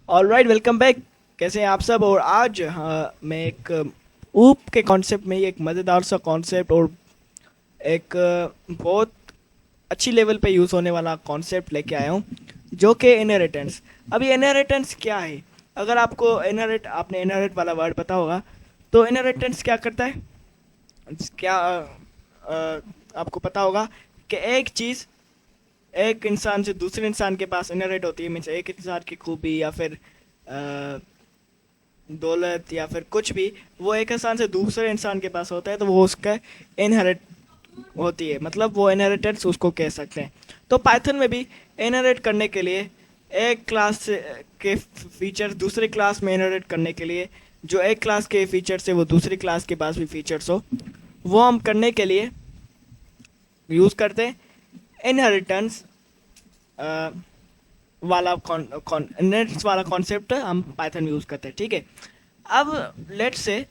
Alright, welcome back. कैसे हैं आप सब? और आज मैं एक ऊप के कॉन्सेप्ट में एक मज़ेदार सा कॉन्सेप्ट और एक बहुत अच्छी लेवल पे यूज़ होने वाला कॉन्सेप्ट लेके आया हूँ, जो कि इनहेरिटेंस। अब ये इनहेरिटेंस क्या है? अगर आपको आपने इनहेरिट वाला वर्ड पता होगा, तो इनहेरिटेंस क्या करता है? क्या आपको पता होगा कि एक चीज़ एक इंसान से दूसरे इंसान के पास इनहेरिट होती है। मीन्स एक इंसान की खूबी या फिर अ, दौलत या फिर कुछ भी, वो एक इंसान से दूसरे इंसान के पास होता है, तो वो उसका इनहेरिट होती है, मतलब वो इनहेरिटेंस उसको कह सकते हैं। तो पाइथन में भी इनहेरिट करने के लिए एक के फीचर दूसरे क्लास में इनहेरिट करने के लिए, जो एक क्लास के फीचर है वो दूसरी क्लास के पास भी फीचर्स हो, वो हम करने के लिए यूज़ करते हैं इनहेरिटेंस वाला इनहेरिटेंस वाला कॉन्सेप्ट हम पाइथन में यूज़ करते हैं। ठीक है। अब लेट्स से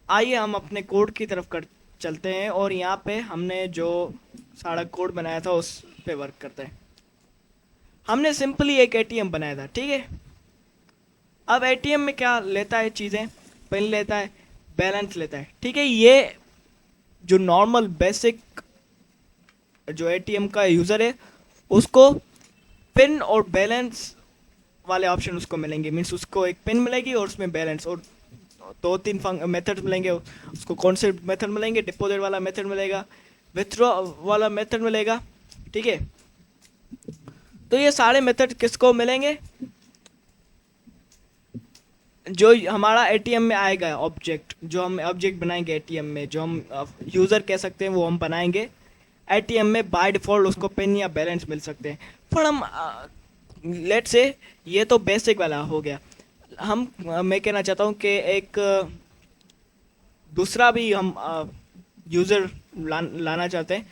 आइए हम अपने कोड की तरफ कर चलते हैं, और यहाँ पे हमने जो सारा कोड बनाया था उस पे वर्क करते हैं। हमने सिंपली एक एटीएम बनाया था, ठीक है। अब एटीएम में क्या लेता है चीज़ें? पिन लेता है, बैलेंस लेता है, ठीक है। ये जो नॉर्मल बेसिक जो एटीएम का यूज़र है, उसको पिन और बैलेंस वाले ऑप्शन उसको मिलेंगे। मीन्स उसको एक पिन मिलेगी और उसमें बैलेंस, और दो तीन मेथड मिलेंगे उसको। कौन से मेथड मिलेंगे? डिपॉजिट वाला मेथड मिलेगा, विथड्रॉ वाला मेथड मिलेगा, ठीक है। तो ये सारे मेथड किसको मिलेंगे? जो हमारा एटीएम में आएगा ऑब्जेक्ट, जो हम ऑब्जेक्ट बनाएंगे एटीएम में, जो हम यूज़र कह सकते हैं, वो हम बनाएंगे एटीएम में। बाय डिफ़ॉल्ट उसको पिन या बैलेंस मिल सकते हैं। पर हम लेट से ये तो बेसिक वाला हो गया। मैं कहना चाहता हूँ कि एक दूसरा भी हम यूज़र लाना चाहते हैं,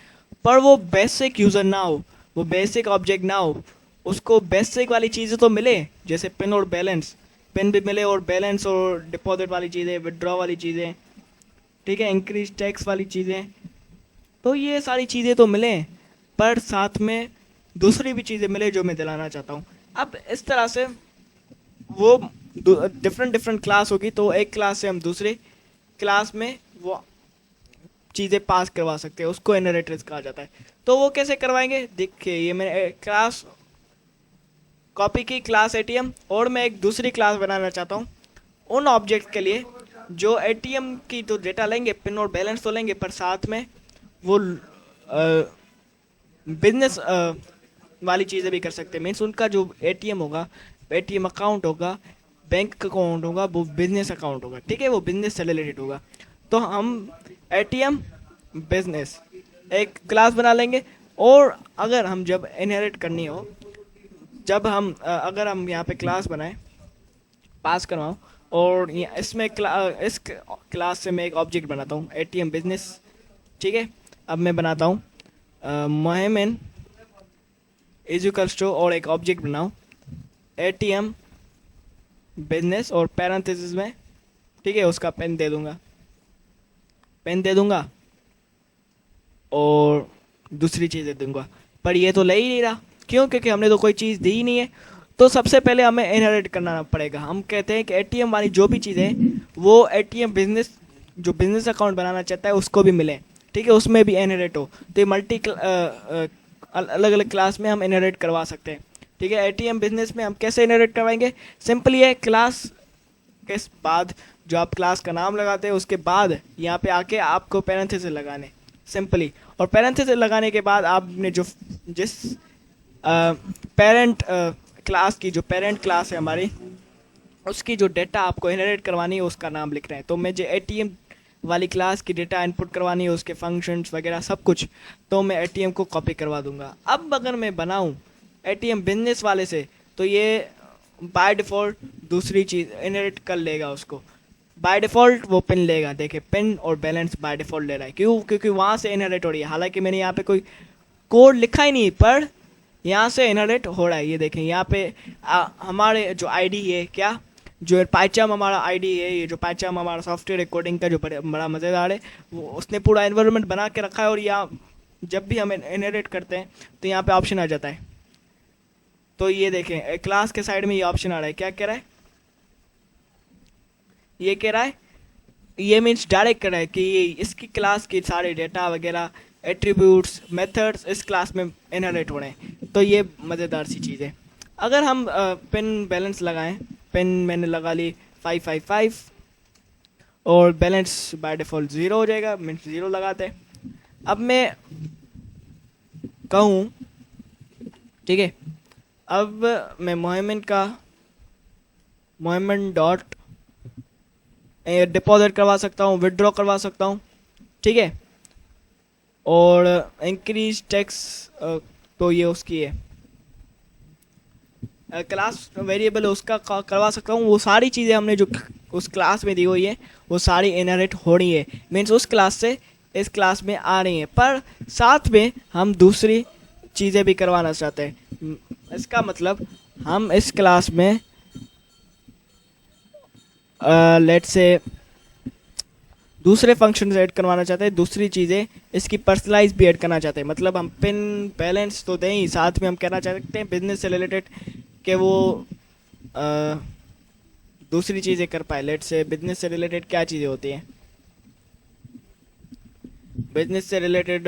पर वो बेसिक यूज़र ना हो, वो बेसिक ऑब्जेक्ट ना हो। उसको बेसिक वाली चीज़ें तो मिले, जैसे पिन और बैलेंस। पिन भी मिले और बैलेंस और डिपॉजिट वाली चीज़ें, विड्रॉ वाली चीज़ें, ठीक है, इंक्रीज टैक्स वाली चीज़ें। तो ये सारी चीज़ें तो मिले, पर साथ में दूसरी भी चीज़ें मिले जो मैं दिलाना चाहता हूँ। अब इस तरह से वो डिफरेंट डिफरेंट क्लास होगी, तो एक क्लास से हम दूसरे क्लास में वो चीज़ें पास करवा सकते हैं, उसको इनहेरिटेंस कहा जाता है। तो वो कैसे करवाएंगे? देखिए, ये मैंने क्लास कॉपी की, क्लास एटीएम, और मैं एक दूसरी क्लास बनाना चाहता हूँ उन ऑब्जेक्ट के लिए जो एटीएम की तो डेटा लेंगे, पिन और बैलेंस तो लेंगे, पर साथ में वो बिजनेस वाली चीज़ें भी कर सकते हैं। मीन्स उनका जो एटीएम होगा, एटीएम अकाउंट होगा, बैंक अकाउंट होगा, वो बिजनेस अकाउंट होगा, ठीक है, वो बिजनेस से रिलेटेड होगा। तो हम एटीएम बिजनेस एक क्लास बना लेंगे। और अगर हम जब इनहेरिट करनी हो, जब हम अगर हम यहाँ पे क्लास बनाएं, पास करवाऊँ, और इस क्लास से मैं एक ऑब्जेक्ट बनाता हूँ एटीएम बिजनेस, ठीक है। अब मैं बनाता हूँ मोहमेन इजिकल्स टू, और एक ऑब्जेक्ट बनाऊँ एटीएम बिजनेस, और पैरेंथेसिस में, ठीक है, उसका पेन दे दूंगा और दूसरी चीज़ दे दूंगा। पर ये तो ले ही नहीं रहा, क्यों? क्योंकि हमने तो कोई चीज़ दी ही नहीं है। तो सबसे पहले हमें इनहेरिट करना पड़ेगा। हम कहते हैं कि एटीएम वाली जो भी चीज़ें हैं, वो एटीएम बिजनेस, जो बिजनेस अकाउंट बनाना चाहता है, उसको भी मिले, ठीक है, उसमें भी इनहेरिट हो। तो ये अलग अलग क्लास में हम इनहेरिट करवा सकते हैं, ठीक है। एटीएम बिजनेस में हम कैसे इनहेरिट करवाएंगे? सिंपली है, क्लास के बाद जो आप क्लास का नाम लगाते हैं, उसके बाद यहाँ पे आके आपको पैरेंथेसिस लगाने, सिंपली। और पैरेंथेसिस लगाने के बाद आपने जो जिस पेरेंट क्लास की, जो पेरेंट क्लास है हमारी, उसकी जो डेटा आपको इनहेरिट करवानी है, उसका नाम लिख रहे हैं। तो मैं जो एटीएम वाली क्लास की डेटा इनपुट करवानी है, उसके फंक्शंस वगैरह सब कुछ, तो मैं एटीएम को कॉपी करवा दूंगा। अब अगर मैं बनाऊं एटीएम बिजनेस वाले से, तो ये बाय डिफ़ॉल्ट दूसरी चीज़ इनहेरिट कर लेगा उसको। बाय डिफ़ॉल्ट वो पिन लेगा। देखिए, पिन और बैलेंस बाय डिफ़ॉल्ट ले रहा है, क्यों? क्योंकि वहाँ से इनहेरिट हो रही है। हालांकि मैंने यहाँ पे कोई कोड लिखा ही नहीं, पर यहाँ से इनहेरिट हो रहा है। ये देखें यहाँ पे हमारे जो आईडी है, क्या जो पाइचाम हमारा आईडी है, ये जो पाइचाम हमारा सॉफ्टवेयर रिकॉर्डिंग का जो बड़ा मज़ेदार है, वो उसने पूरा एनवायरनमेंट बना के रखा है। और यहाँ जब भी हम इनहेरिट करते हैं, तो यहाँ पे ऑप्शन आ जाता है तो ये देखें क्लास के साइड में ये ऑप्शन आ रहा है, क्या कह रहा है, ये कह रहा है, ये मीन्स डायरेक्ट कर रहा है कि ये इसकी क्लास के सारे डेटा वगैरह एट्रीब्यूट्स मेथड्स इस क्लास में इनहेरिट हो रहे हैं। तो ये मज़ेदार सी चीज़ है। अगर हम पिन बैलेंस लगाएं, पिन मैंने लगा ली 555 और बैलेंस बाय डिफ़ॉल्ट 0 हो जाएगा, मीन्स 0 लगाते हैं। अब मैं कहूँ, ठीक है, अब मैं मोहम्मद डॉट डिपॉजिट करवा सकता हूँ, विड्रॉ करवा सकता हूँ, ठीक है। और इंक्रीज टैक्स तो ये उसकी है क्लास वेरिएबल, उसका करवा सकता हूँ। वो सारी चीज़ें हमने जो उस क्लास में दी हुई है वो सारी इनहेरिट हो रही है, मीन्स उस क्लास से इस क्लास में आ रही हैं, पर साथ में हम दूसरी चीज़ें भी करवाना चाहते हैं। इसका मतलब हम इस क्लास में लेट से दूसरे फंक्शन ऐड करवाना चाहते हैं, दूसरी चीज़ें इसकी पर्सनलाइज भी ऐड करना चाहते हैं। मतलब हम पिन बैलेंस तो दें ही, साथ में हम कहना चाहते हैं बिजनेस से रिलेटेड कि वो दूसरी चीज़ें कर पाए। लेट से बिजनेस से रिलेटेड क्या चीज़ें होती हैं, बिजनेस से रिलेटेड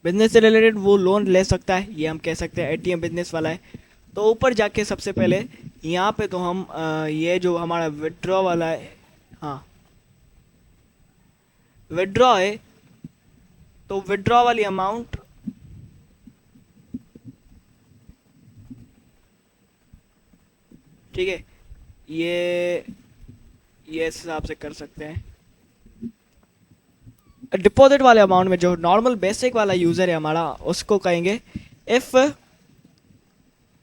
बिजनेस से रिलेटेड वो लोन ले सकता है, ये हम कह सकते हैं एटीएम बिजनेस वाला है। तो ऊपर जाके सबसे पहले यहाँ पे तो हम ये जो हमारा विड्रॉ वाला है, हाँ विड्रॉ है, तो विड्रॉ वाली अमाउंट ठीक है, ये इस हिसाब से कर सकते हैं। डिपॉजिट वाले अमाउंट में जो नॉर्मल बेसिक वाला यूज़र है हमारा, उसको कहेंगे if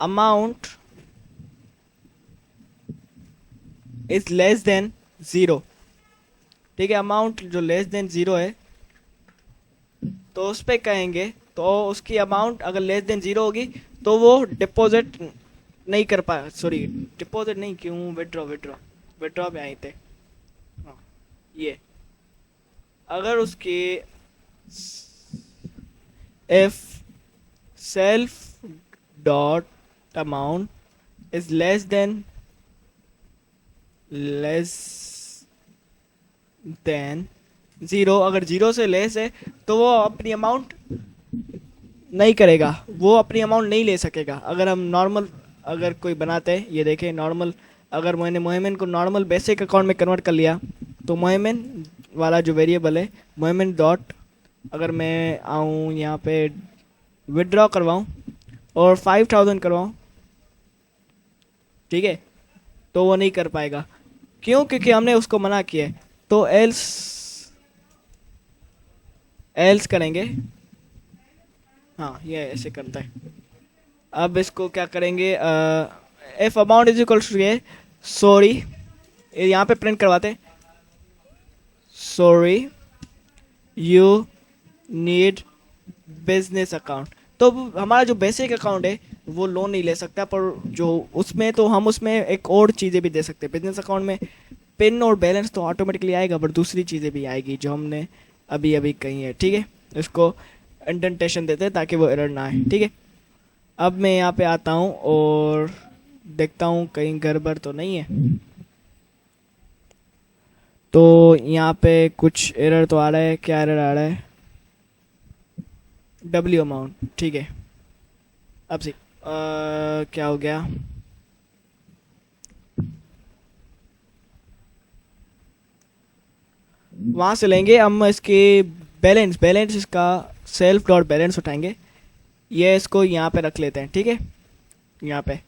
amount is less than 0, ठीक है। अमाउंट जो लेस देन 0 है तो उस पर कहेंगे, तो उसकी अमाउंट अगर लेस देन 0 होगी तो वो डिपॉजिट नहीं कर पाए, सॉरी डिपॉजिट नहीं, क्यों विड्रॉ विड्रॉ विड्रॉ पे आए थे, हाँ ये अगर उसकी if self dot amount is less than zero, अगर 0 से लेस है तो वो अपनी अमाउंट नहीं करेगा, वो अपनी अमाउंट नहीं ले सकेगा। अगर हम नॉर्मल अगर कोई बनाते हैं, ये देखें नॉर्मल, अगर मैंने मोहम्मद को नॉर्मल बेसिक अकाउंट में कन्वर्ट कर लिया, तो मोहम्मद वाला जो वेरिएबल है मोहम्मद डॉट, अगर मैं आऊँ यहाँ पे विड्रॉ करवाऊँ और 5000 करवाऊँ, ठीक है, तो वो नहीं कर पाएगा। क्यों? क्योंकि हमने उसको मना किया है। तो एल्स करेंगे, हाँ ये ऐसे करता है। अब इसको क्या करेंगे, if amount is equal to ये सॉरी, यहाँ पे प्रिंट करवाते हैं sorry you need business account. तो हमारा जो बेसिक अकाउंट है वो लोन नहीं ले सकता, पर जो उसमें तो हम उसमें एक और चीज़ें भी दे सकते हैं। बिजनेस अकाउंट में पिन और बैलेंस तो ऑटोमेटिकली आएगा, पर दूसरी चीज़ें भी आएगी जो हमने अभी अभी कही है, ठीक है। इसको इंडेंटेशन देते हैं ताकि वो एरर ना आए, ठीक है। अब मैं यहाँ पे आता हूँ और देखता हूँ कहीं गड़बड़ तो नहीं है। तो यहाँ पे कुछ एरर तो आ रहा है, क्या एरर आ रहा है, डब्ल्यू अमाउंट, ठीक है। अब सी क्या हो गया, वहाँ से लेंगे हम इसके बैलेंस इसका सेल्फ डॉट बैलेंस उठाएंगे, ये इसको यहाँ पे रख लेते हैं, ठीक है। यहाँ पे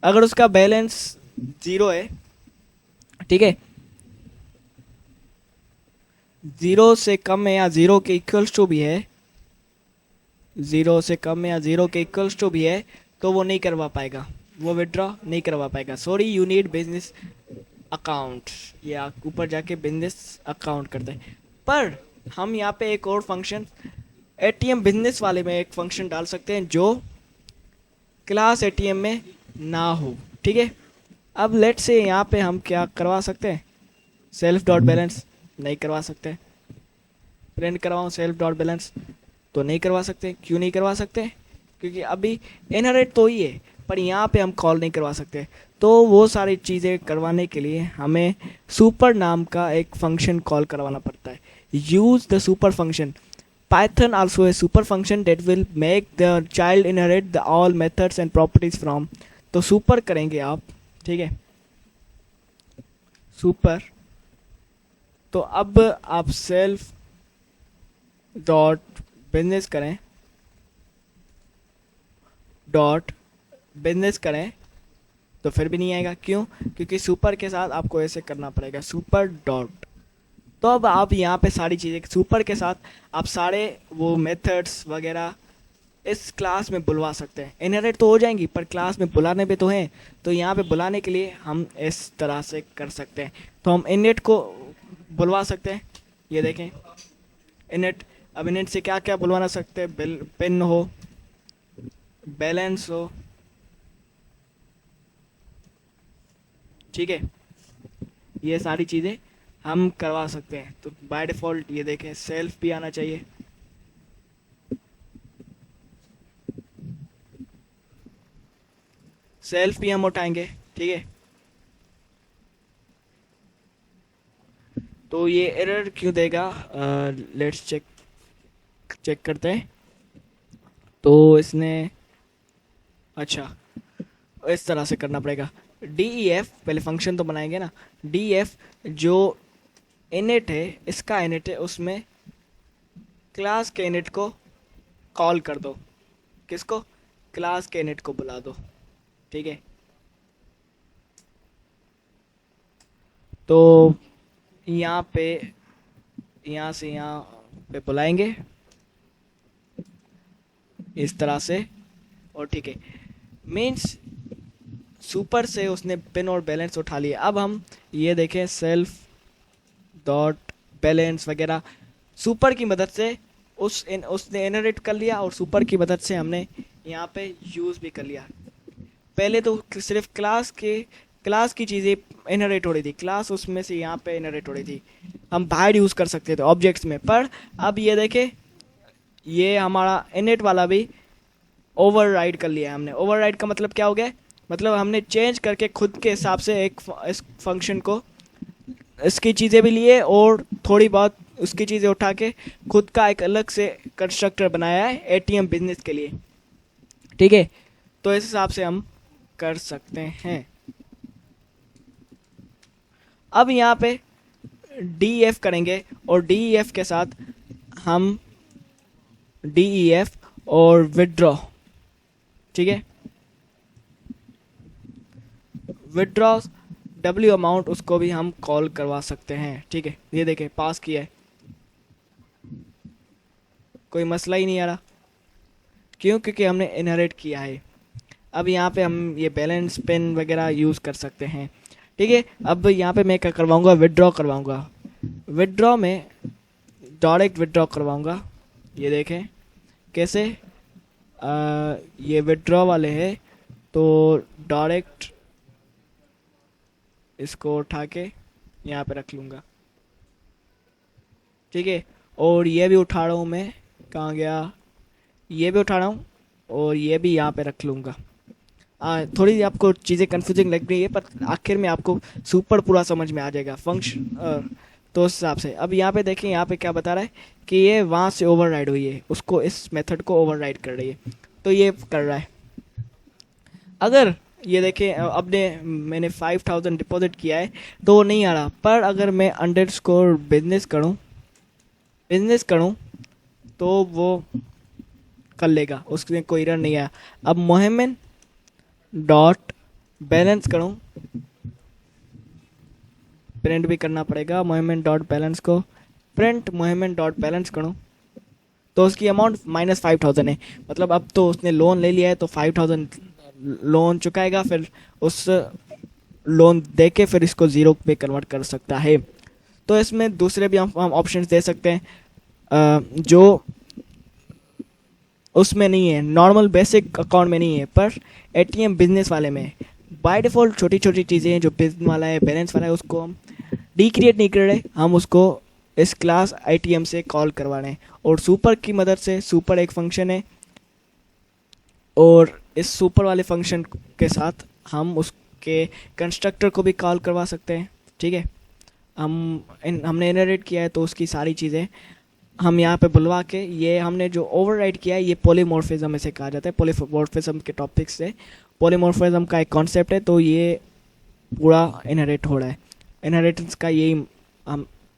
अगर उसका बैलेंस 0 है, ठीक है, 0 से कम है या 0 के इक्वल्स टू भी है, 0 से कम है या 0 के इक्वल्स टू भी है, तो वो नहीं करवा पाएगा, वो विड्रॉ नहीं करवा पाएगा। Sorry you need business account, या ऊपर जाके बिजनेस अकाउंट करते हैं। पर हम यहाँ पे एक और फंक्शन एटीएम बिजनेस वाले में एक फंक्शन डाल सकते हैं जो क्लास एटीएम में ना हो, ठीक है। अब लेट से यहाँ पे हम क्या करवा सकते हैं, सेल्फ डॉट बैलेंस नहीं करवा सकते। प्रिंट करवाऊँ सेल्फ डॉट बैलेंस तो नहीं करवा सकते। क्यों नहीं करवा सकते? क्योंकि अभी इनहेरिट तो ही है, पर यहाँ पे हम कॉल नहीं करवा सकते। तो वो सारी चीज़ें करवाने के लिए हमें सुपर नाम का एक फंक्शन कॉल करवाना पड़ता है। Use the super function. Python also a super function that will make the child inherit the all methods and properties from। तो सुपर करेंगे आप, ठीक है, सुपर। तो अब आप सेल्फ डॉट बिजनेस करें, डॉट बिजनेस करें तो फिर भी नहीं आएगा। क्यों? क्योंकि सुपर के साथ आपको ऐसे करना पड़ेगा, सुपर डॉट। तो अब आप यहाँ पे सारी चीज़ें सुपर के साथ आप सारे वो मेथड्स वगैरह इस क्लास में बुलवा सकते हैं। इनहेरिट तो हो जाएंगी पर क्लास में बुलाने पे तो हैं, तो यहाँ पे बुलाने के लिए हम इस तरह से कर सकते हैं। तो हम इनिट को बुलवा सकते हैं, ये देखें इनिट। अब इनिट से क्या क्या बुलवाना सकते हैं? पिन हो, बैलेंस हो, ठीक है, ये सारी चीज़ें हम करवा सकते हैं। तो बाय डिफ़ॉल्ट ये देखें सेल्फ भी आना चाहिए। सेल्फ भी हम उठाएंगे, ठीक है। तो ये एरर क्यों देगा? लेट्स चेक करते हैं। तो इसने अच्छा इस तरह से करना पड़ेगा। DEF पहले फंक्शन तो बनाएंगे ना। DEF जो इनिट है, इसका इनिट है, उसमें क्लास के इनिट को कॉल कर दो। किसको? क्लास के इनिट को बुला दो, ठीक है। तो यहाँ पे यहाँ से यहाँ पे बुलाएंगे इस तरह से, और ठीक है, मीन्स सुपर से उसने पिन और बैलेंस उठा लिया। अब हम ये देखें सेल्फ डॉट बैलेंस वगैरह सुपर की मदद से उसने इनहेरिट कर लिया, और सुपर की मदद से हमने यहाँ पे यूज़ भी कर लिया। पहले तो सिर्फ क्लास की चीज़ें इनहेरिट हो रही थी, क्लास उसमें से यहाँ पे इनहेरिट हो रही थी, हम बाहर यूज़ कर सकते थे ऑब्जेक्ट्स में। पर अब ये देखें ये हमारा इनिट वाला भी ओवरराइड कर लिया है हमने। ओवरराइड का मतलब क्या हो गया? मतलब हमने चेंज करके खुद के हिसाब से इस फंक्शन को इसकी चीज़ें भी लिए और थोड़ी बहुत उसकी चीज़ें उठा के खुद का एक अलग से कंस्ट्रक्टर बनाया है ATM बिजनेस के लिए, ठीक है। तो इस हिसाब से हम कर सकते हैं। अब यहाँ पे DEF करेंगे और DEF के साथ हम DEF और विड्रॉ, ठीक है, विड्रॉ W अमाउंट उसको भी हम कॉल करवा सकते हैं, ठीक है। ये देखें पास किया है, कोई मसला ही नहीं आ रहा। क्यों? क्योंकि हमने इनहेरिट किया है। अब यहाँ पे हम ये बैलेंस पिन वगैरह यूज़ कर सकते हैं, ठीक है। अब यहाँ पे मैं क्या करवाऊँगा? विड्रॉ करवाऊँगा। विड्रॉ में डायरेक्ट विड्रॉ करवाऊँगा। ये देखें कैसे, ये विड्रॉ वाले है तो डायरेक्ट इसको उठा के यहाँ पे रख लूँगा, ठीक है। और ये भी उठा रहा हूँ मैं, कहाँ गया? ये भी उठा रहा हूँ और ये भी यहाँ पे रख लूँगा। थोड़ी आपको चीज़ें कंफ्यूजिंग लग रही है पर आखिर में आपको सुपर पूरा समझ में आ जाएगा फंक्शन। तो उस हिसाब से अब यहाँ पे देखें, यहाँ पे क्या बता रहा है कि ये वहाँ से ओवरराइड हुई है, उसको इस मेथड को ओवरराइड कर रही है, तो ये कर रहा है। अगर ये देखें अब मैंने 5000 डिपॉजिट किया है तो वो नहीं आ रहा, पर अगर मैं अंडरस्कोर बिजनेस करूँ तो वो कर लेगा, उसमें कोई एरर नहीं आया। अब मोहम्मद डॉट बैलेंस करूँ, प्रिंट भी करना पड़ेगा मोहम्मद डॉट बैलेंस को, प्रिंट मोहम्मद डॉट बैलेंस करूँ तो उसकी अमाउंट -5000 है। मतलब अब तो उसने लोन ले लिया है तो 5000 लोन चुकाएगा, फिर उस लोन दे के फिर इसको ज़ीरो पे कन्वर्ट कर सकता है। तो इसमें दूसरे भी हम ऑप्शंस दे सकते हैं जो उसमें नहीं है, नॉर्मल बेसिक अकाउंट में नहीं है, पर ATM बिजनेस वाले में। बाय डिफ़ॉल्ट छोटी छोटी चीज़ें जो बिजनेस वाला है, बैलेंस वाला है, उसको हम डिक्रिएट नहीं कर रहे, हम उसको इस क्लास आईटीएम से कॉल करवाना है। और सुपर की मदद से, सुपर एक फंक्शन है और इस सुपर वाले फंक्शन के साथ हम उसके कंस्ट्रक्टर को भी कॉल करवा सकते हैं। ठीक है, हमने इनहेरिट किया है तो उसकी सारी चीज़ें हम यहाँ पे बुलवा के, ये हमने जो ओवरराइड किया है ये पॉलीमॉर्फिज्म इसे कहा जाता है। पॉलीमॉर्फिज्म के टॉपिक से पॉलीमॉर्फिज्म का एक कॉन्सेप्ट है, तो ये पूरा इनहेरिट हो रहा है। इनहेरिटेंस का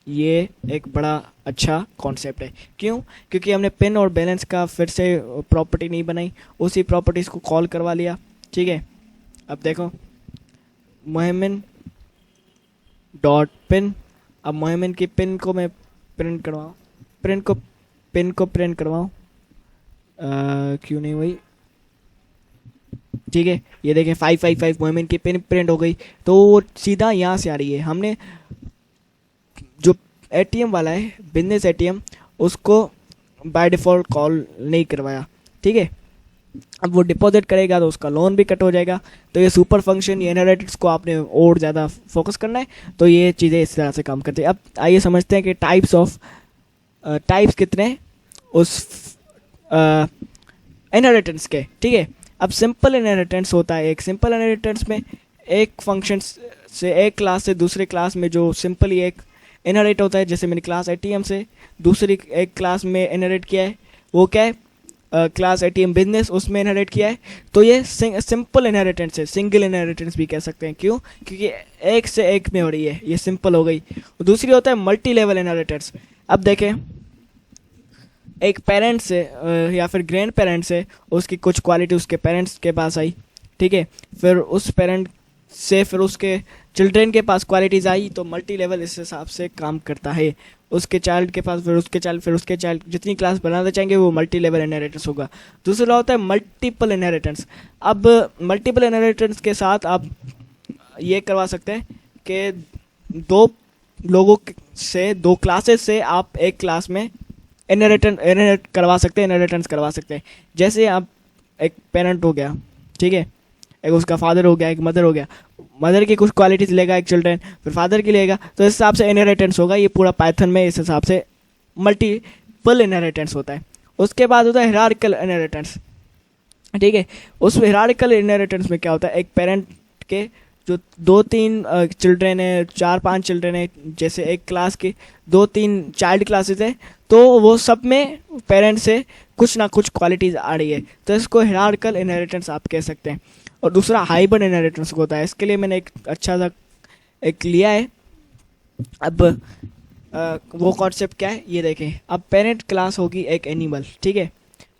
ये एक बड़ा अच्छा कॉन्सेप्ट है। क्यों? क्योंकि हमने पिन और बैलेंस का फिर से प्रॉपर्टी नहीं बनाई, उसी प्रॉपर्टीज़ को कॉल करवा लिया। ठीक है, अब देखो मोहमिन डॉट पिन। अब मोहमिन की पिन को मैं प्रिंट करवाऊँ, पिन को प्रिंट करवाऊँ, क्यों नहीं हुई? ठीक है, ये देखें 555 मोहमिन की पिन प्रिंट हो गई, तो वो सीधा यहाँ से आ रही है। हमने जो एटीएम वाला है बिजनेस एटीएम, उसको बाय डिफ़ॉल्ट कॉल नहीं करवाया। ठीक है, अब वो डिपॉजिट करेगा तो उसका लोन भी कट हो जाएगा। तो ये सुपर फंक्शन, ये इनहेरिटेंस को आपने और ज़्यादा फोकस करना है तो ये चीज़ें इस तरह से काम करती है। अब आइए समझते हैं कि टाइप्स कितने हैं उस इनहेरिटेंस के। ठीक है, अब सिंपल इनहेरिटेंस होता है। एक सिंपल इनहेरिटेंस में एक फंक्शन से एक क्लास से दूसरे क्लास में जो सिंपली एक इनहेरिट होता है, जैसे मैंने क्लास एटीएम से दूसरी एक क्लास में इनहेरिट किया है, वो क्या है? क्लास एटीएम बिजनेस, उसमें इनहेरिट किया है। तो ये सिंपल इनहेरिटेंस है, सिंगल इनहेरिटेंस भी कह सकते हैं। क्यों? क्योंकि एक से एक में हो रही है, ये सिंपल हो गई। दूसरी होता है मल्टी लेवल इनहेरिटेंस। अब देखें, एक पेरेंट से या फिर ग्रैंड पेरेंट से उसकी कुछ क्वालिटी उसके पेरेंट्स के पास आई। ठीक है, फिर उस पेरेंट से फिर उसके चिल्ड्रन के पास क्वालिटीज़ आई, तो मल्टी लेवल इस हिसाब से काम करता है। उसके चाइल्ड के पास, फिर उसके चाइल्ड, फिर उसके चाइल्ड, जितनी क्लास बनाना चाहेंगे वो मल्टी लेवल इनहेरिटेंस होगा। दूसरा होता है मल्टीपल इनहेरिटेंस। अब मल्टीपल इनहेरिटेंस के साथ आप ये करवा सकते हैं कि दो लोगों से, दो क्लासेस से आप एक क्लास में इनहेरिट करवा सकते हैं, इनहेरिटेंस करवा सकते हैं। जैसे आप एक पेरेंट हो गया, ठीक है, एक उसका फादर हो गया, एक मदर हो गया। मदर की कुछ क्वालिटीज लेगा एक चिल्ड्रन, फिर फादर की लेगा, तो इस हिसाब से इनहेरिटेंस होगा। ये पूरा पाइथन में इस हिसाब से मल्टीपल इनहेरिटेंस होता है। उसके बाद होता है हिरार्किकल इनहेरिटेंस। ठीक है, उस हिरार्किकल इनहेरिटेंस में क्या होता है? एक पेरेंट के जो 2-3 चिल्ड्रन है, 4-5 चिल्ड्रन है, जैसे एक क्लास के 2-3 चाइल्ड क्लासेस है, तो वो सब में पेरेंट से कुछ ना कुछ क्वालिटीज़ आ रही है, तो इसको हिरार्किकल इनहेरिटेंस आप कह सकते हैं। और दूसरा हाइब्रिड इनहेरिटेंस होता है। इसके लिए मैंने एक अच्छा सा एक लिया है। अब वो कॉन्सेप्ट क्या है ये देखें। अब पेरेंट क्लास होगी एक एनिमल। ठीक है,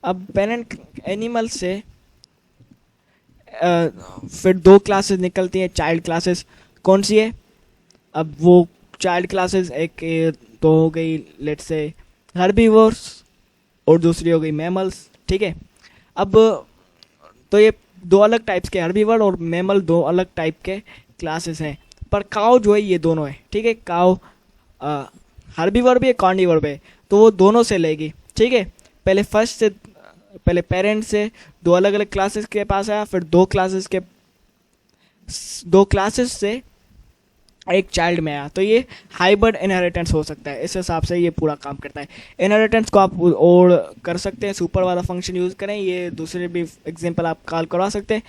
अब पेरेंट एनिमल से फिर 2 क्लासेस निकलती हैं, चाइल्ड क्लासेस। कौन सी है? अब वो चाइल्ड क्लासेस एक तो हो गई लेट्स से हर्बीवोर्स और दूसरी हो गई मैमल्स। ठीक है, अब तो ये 2 अलग टाइप्स के हर्बीवर और मैमल 2 अलग टाइप के क्लासेस हैं। पर काउ जो है ये दोनों है। ठीक है, काउ हर्बीवर भी है, कार्निवर भी है, तो वो दोनों से लेगी। ठीक है, पहले पेरेंट से 2 अलग अलग क्लासेस के पास आया, फिर 2 क्लासेस से एक चाइल्ड में आया, तो ये हाइब्रिड इनहेरिटेंस हो सकता है। इस हिसाब से ये पूरा काम करता है। इनहेरिटेंस को आप और कर सकते हैं, सुपर वाला फंक्शन यूज़ करें, ये दूसरे भी एग्जांपल आप कॉल करवा सकते हैं।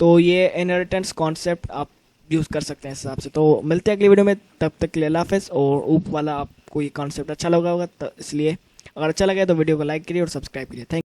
तो ये इनहेरिटेंस कॉन्सेप्ट आप यूज़ कर सकते हैं इस हिसाब से। तो मिलते हैं अगली वीडियो में, तब तक के लिए अल्लाह हाफ़िज़। और ऊप वाला आपको ये कॉन्सेप्ट अच्छा लगा होगा, तो इसलिए अगर अच्छा लगे तो वीडियो को लाइक करिए और सब्सक्राइब करिए। थैंक